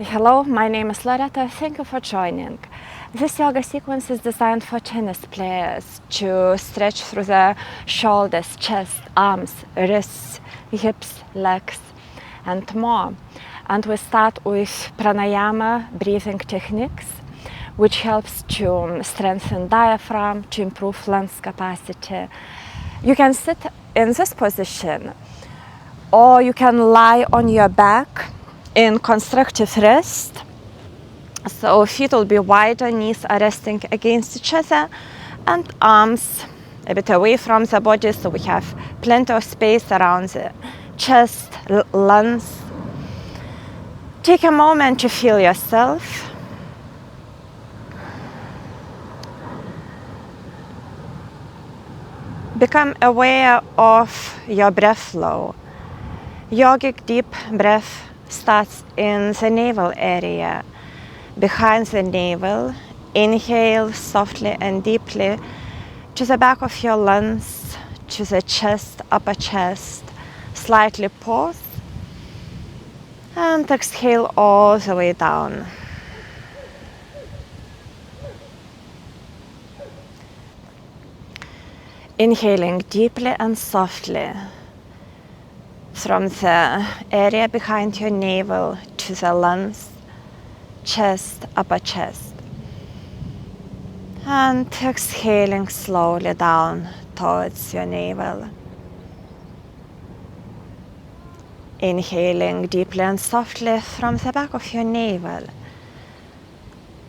Hello, my name is Loreta. Thank you for joining. This yoga sequence is designed for tennis players to stretch through the shoulders, chest, arms, wrists, hips, legs, and more. And we start with pranayama breathing techniques, which helps to strengthen diaphragm, to improve lungs capacity. You can sit in this position, or you can lie on your back in constructive rest. So feet will be wider, knees are resting against each other, and arms a bit away from the body, so we have plenty of space around the chest, lungs. Take a moment to feel yourself. Become aware of your breath flow. Yogic deep breath starts in the navel area. Behind the navel, inhale softly and deeply to the back of your lungs, to the chest, upper chest. Slightly pause and exhale all the way down. Inhaling deeply and softly from the area behind your navel to the lungs, chest, upper chest. And exhaling slowly down towards your navel. Inhaling deeply and softly from the back of your navel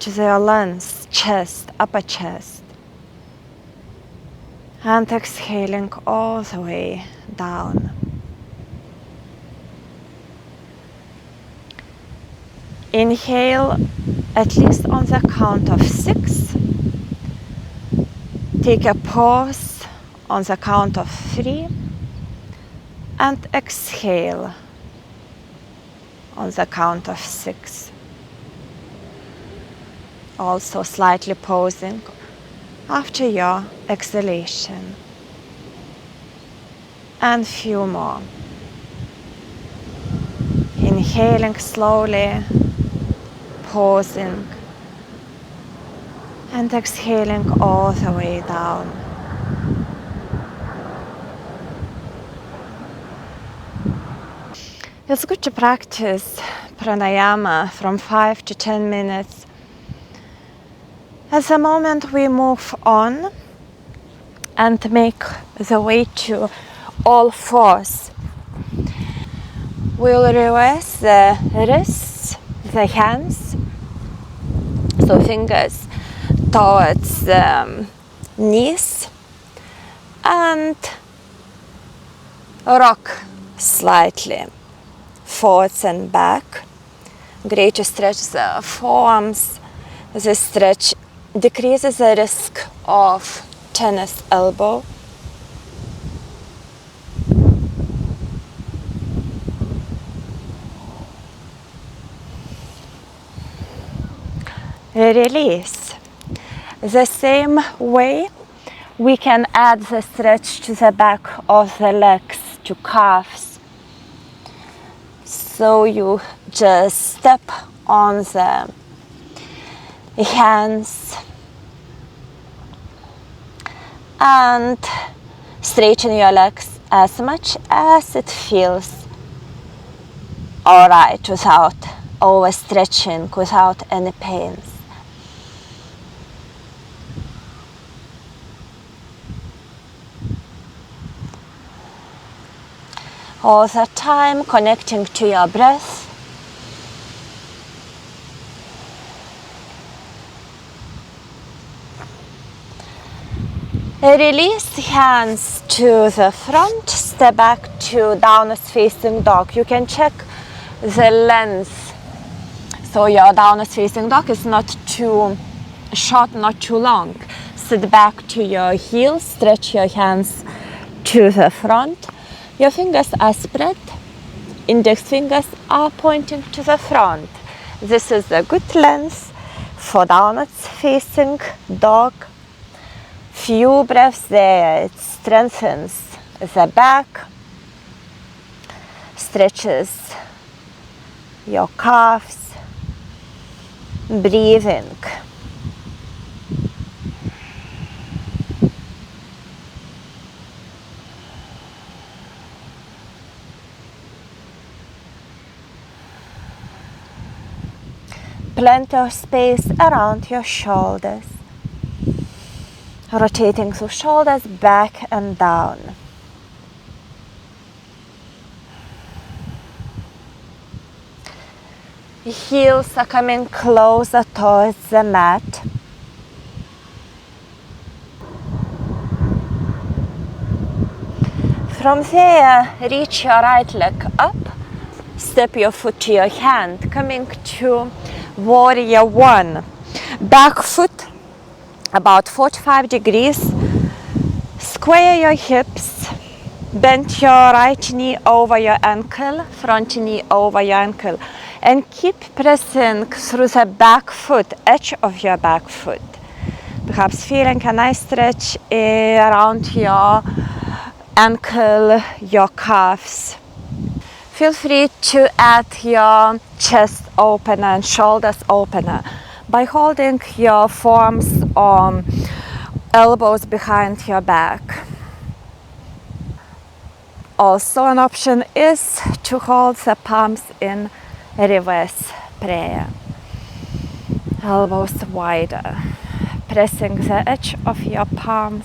to your lungs, chest, upper chest. And exhaling all the way down. Inhale at least on the count of 6. Take a pause on the count of 3. And exhale on the count of 6. Also slightly pausing after your exhalation. And few more. Inhaling slowly, pausing, and exhaling all the way down. It's good to practice pranayama from 5 to 10 minutes. At the moment we move on and make the way to all fours. We'll reverse the wrists, the hands, so fingers towards the knees, and rock slightly forwards and back. Great to stretch the forearms. This stretch decreases the risk of tennis elbow. Release. The same way we can add the stretch to the back of the legs, to calves. So you just step on the hands and straighten your legs as much as it feels alright, without overstretching, without any pains. All the time connecting to your breath. Release hands to the front, step back to downward facing dog. You can check the length, so your downward facing dog is not too short, not too long. Sit back to your heels, stretch your hands to the front. Your fingers are spread, index fingers are pointing to the front. This is a good length for downward facing dog. Few breaths there, it strengthens the back, stretches your calves, breathing. Plenty of space around your shoulders. Rotating through shoulders back and down. Heels are coming closer towards the mat. From there, reach your right leg up. Step your foot to your hand, coming to warrior one. Back foot about 45 degrees. Square your hips. Bend your right knee over your ankle, front knee over your ankle. And keep pressing through the back foot, edge of your back foot. Perhaps feeling a nice stretch around your ankle, your calves. Feel free to add your chest opener and shoulders opener by holding your forearms or elbows behind your back. Also an option is to hold the palms in reverse prayer. Elbows wider, pressing the edge of your palms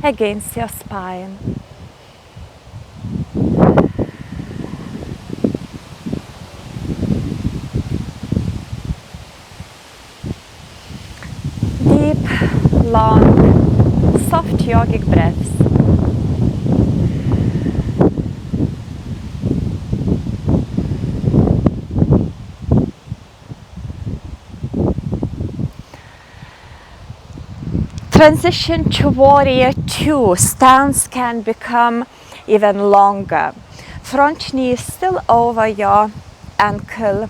against your spine. Deep, long, soft yogic breaths. Transition to warrior two. Stance can become even longer. Front knee is still over your ankle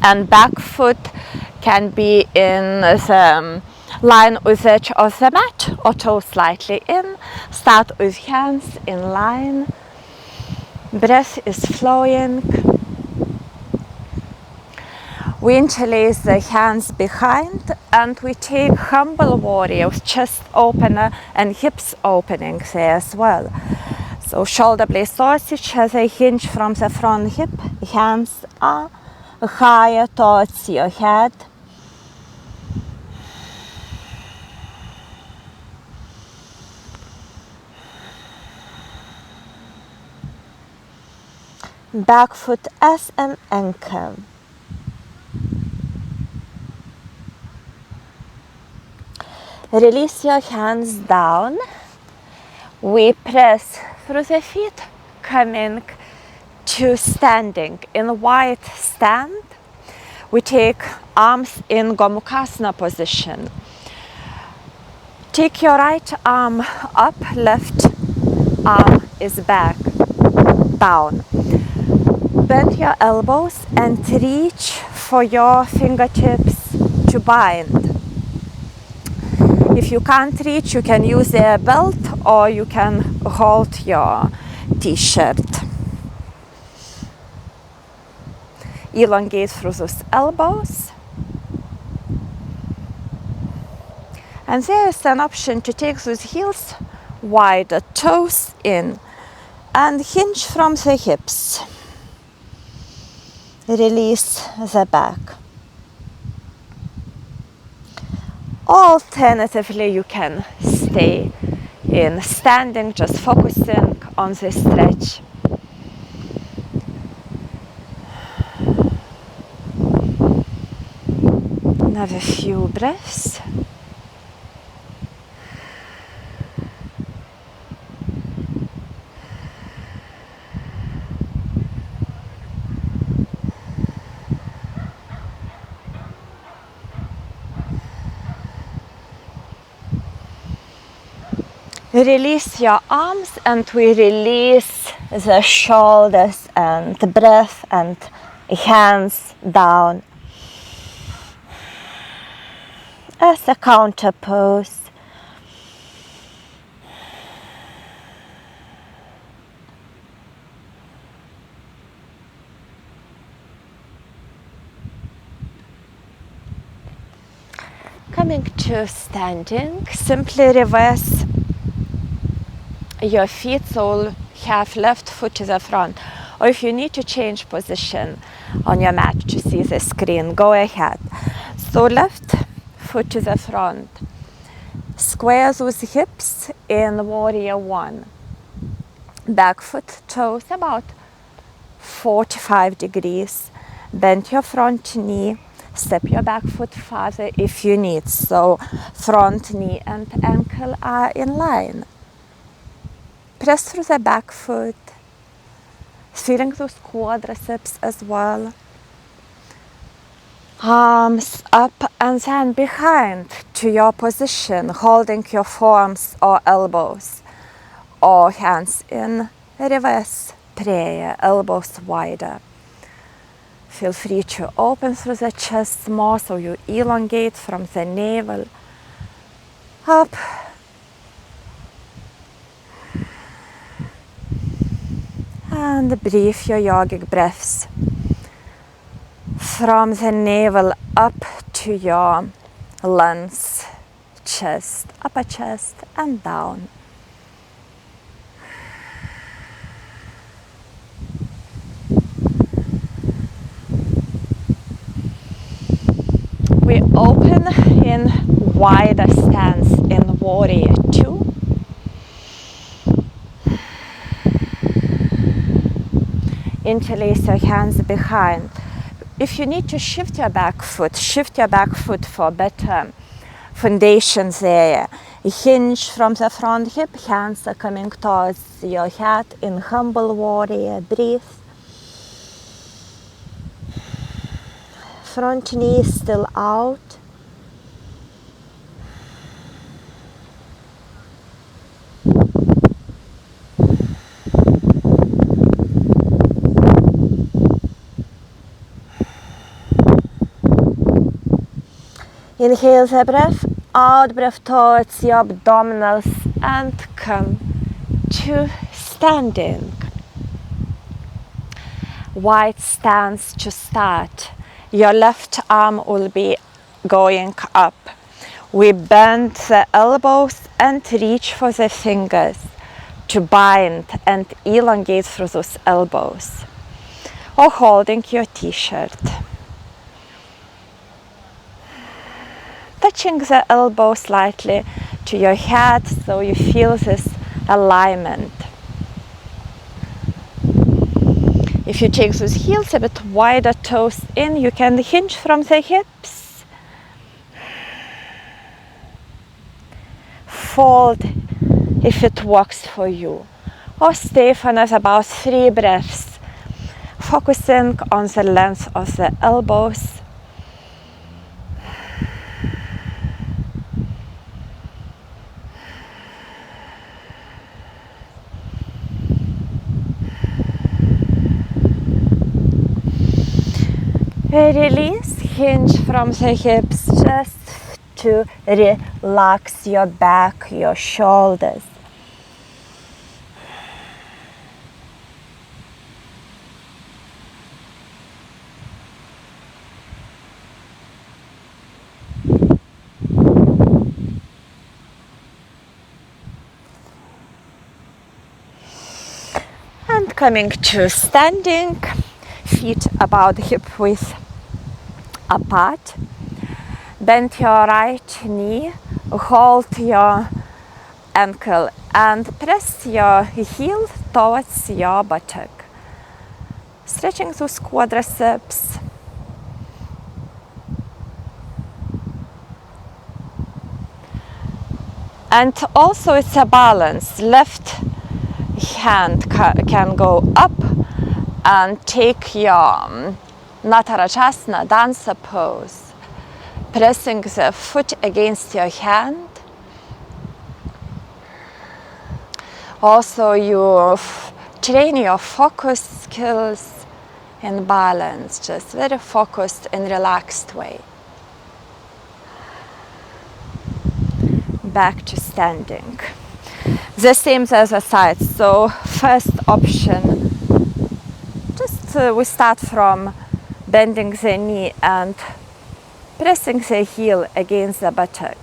and back foot can be in the line with the edge of the mat or toe slightly in. Start with hands in line. Breath is flowing. We interlace the hands behind and we take humble warrior with chest opener and hips opening there as well. So shoulder blades towards each other, hinge from the front hip, hands are higher towards your head. Back foot as an anchor. Release your hands down. We press through the feet, coming to standing in wide stand. We take arms in Gomukhasana position. Take your right arm up, left arm is back, down. Bend your elbows and reach for your fingertips to bind. If you can't reach, you can use a belt or you can hold your t-shirt. Elongate through those elbows. And there is an option to take those heels wider, toes in, and hinge from the hips. Release the back. Alternatively, you can stay in standing, just focusing on the stretch. Another few breaths. Release your arms and we release the shoulders and the breath and hands down as a counter pose. Coming to standing, simply reverse your feet, so have left foot to the front. Or if you need to change position on your mat to see the screen, go ahead. So left foot to the front. Square those hips in warrior one. Back foot toes about 45 degrees. Bend your front knee. Step your back foot farther if you need. So front knee and ankle are in line. Press through the back foot. Feeling those quadriceps as well. Arms up and then behind to your position, holding your forearms or elbows or hands in reverse prayer, elbows wider. Feel free to open through the chest more, so you elongate from the navel up. And breathe your yogic breaths from the navel up to your lungs, chest, upper chest, and down. We open in wider stance in warrior two. Interlace your hands behind. If you need to shift your back foot for better foundation there. Hinge from the front hip, hands are coming towards your head in humble warrior. Breathe. Front knee still out. Inhale the breath, out breath towards your abdominals and come to standing. Wide stance to start. Your left arm will be going up. We bend the elbows and reach for the fingers to bind and elongate through those elbows. Or holding your t-shirt. Touching the elbow slightly to your head so you feel this alignment. If you take those heels a bit wider, toes in, you can hinge from the hips. Fold if it works for you. Or stay for another about 3 breaths, focusing on the length of the elbows. Release, hinge from the hips just to relax your back, your shoulders. And coming to standing, feet about hip width apart. Bend your right knee, hold your ankle and press your heel towards your buttock. Stretching those quadriceps. And also it's a balance. Left hand can go up and take your Natarajasana, dancer pose, pressing the foot against your hand. Also you train your focus skills in balance, just very focused and relaxed way. Back to standing. The same as the side. So first option, just we start from bending the knee and pressing the heel against the buttock.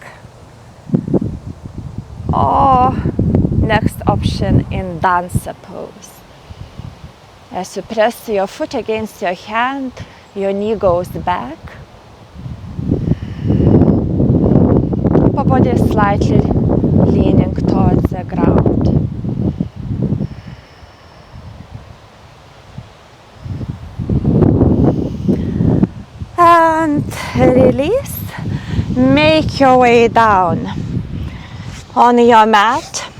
Or next option in dancer pose. As you press your foot against your hand, your knee goes back. Upper body is slightly leaning towards the ground. And release. Make your way down on your mat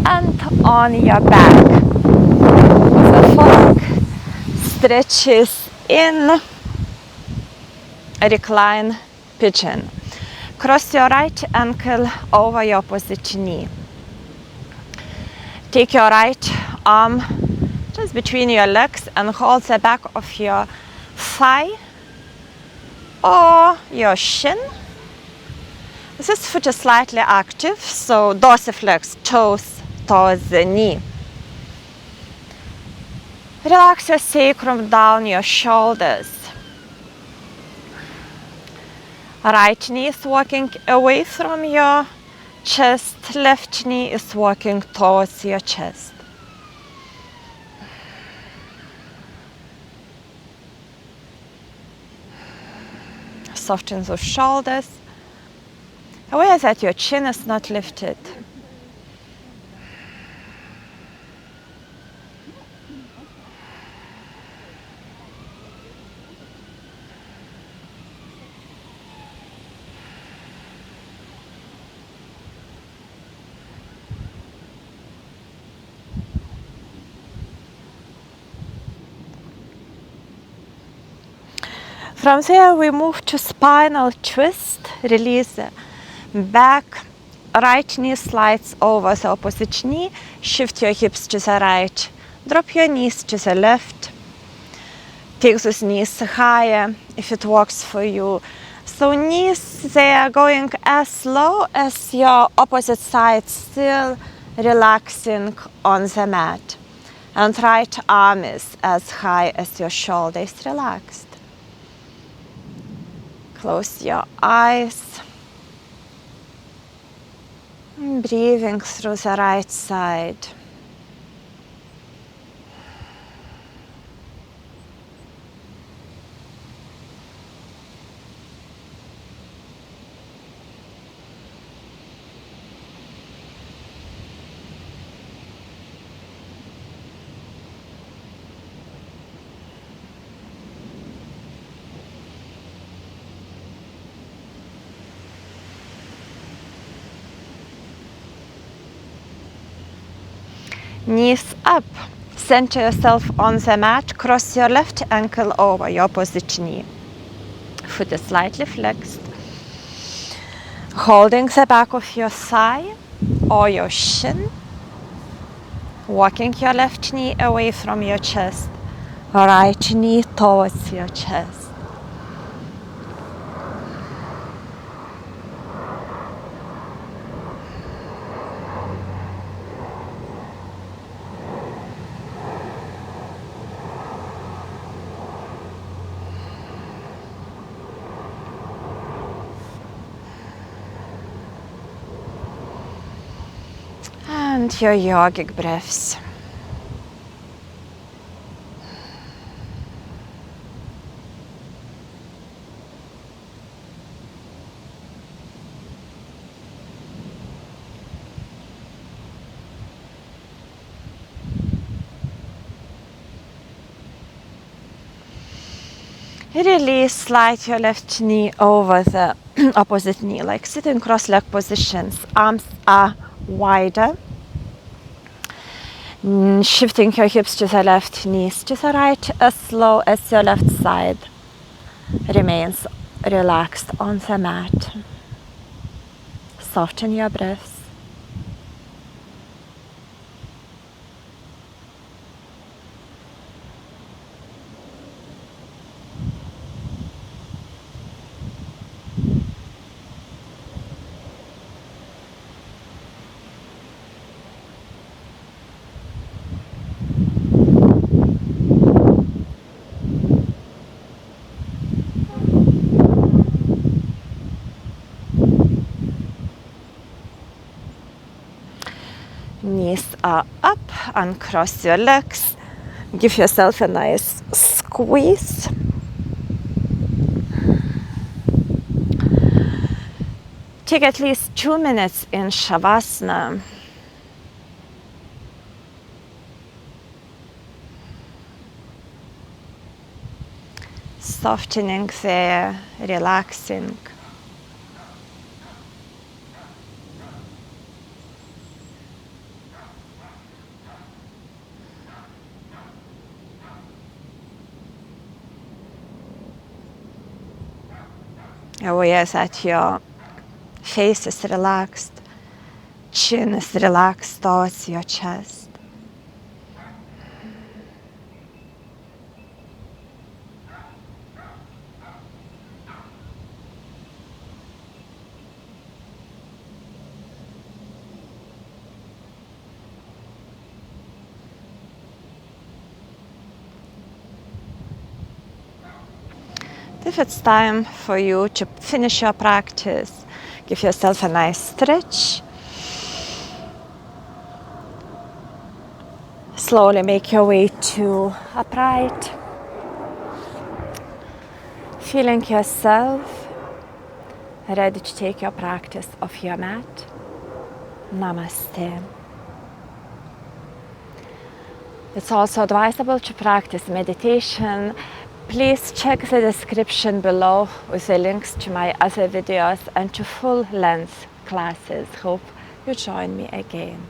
and on your back. The fork stretches in recline pigeon. Cross your right ankle over your opposite knee. Take your right arm just between your legs and hold the back of your thigh or your shin. This foot is slightly active, so dorsiflex, toes towards the knee. Relax your sacrum down your shoulders. Right knee is walking away from your chest, left knee is walking towards your chest. Soften those shoulders. Aware that your chin is not lifted. From there we move to spinal twist. Release the back. Right knee slides over the opposite knee. Shift your hips to the right. Drop your knees to the left. Take those knees higher if it works for you. So knees, they are going as low as your opposite side, still relaxing on the mat. And right arm is as high as your shoulder is relaxed. Close your eyes. Breathing through the right side. Knees up. Center yourself on the mat. Cross your left ankle over your opposite knee. Foot is slightly flexed. Holding the back of your thigh or your shin. Walking your left knee away from your chest. Right knee towards your chest. And your yogic breaths. Release, slide your left knee over the opposite knee, like sitting cross-leg positions. Arms are wider. Shifting your hips to the left, knees to the right, as slow as your left side remains relaxed on the mat. Soften your breaths. knees are up, uncross your legs, give yourself a nice squeeze. Take at least 2 minutes in Shavasana. Softening there, relaxing. Awareness that your face is relaxed, chin is relaxed towards your chest. If it's time for you to finish your practice, give yourself a nice stretch. Slowly make your way to upright. Feeling yourself ready to take your practice off your mat. Namaste. It's also advisable to practice meditation. Please check the description below with the links to my other videos and to full-length classes. Hope you join me again.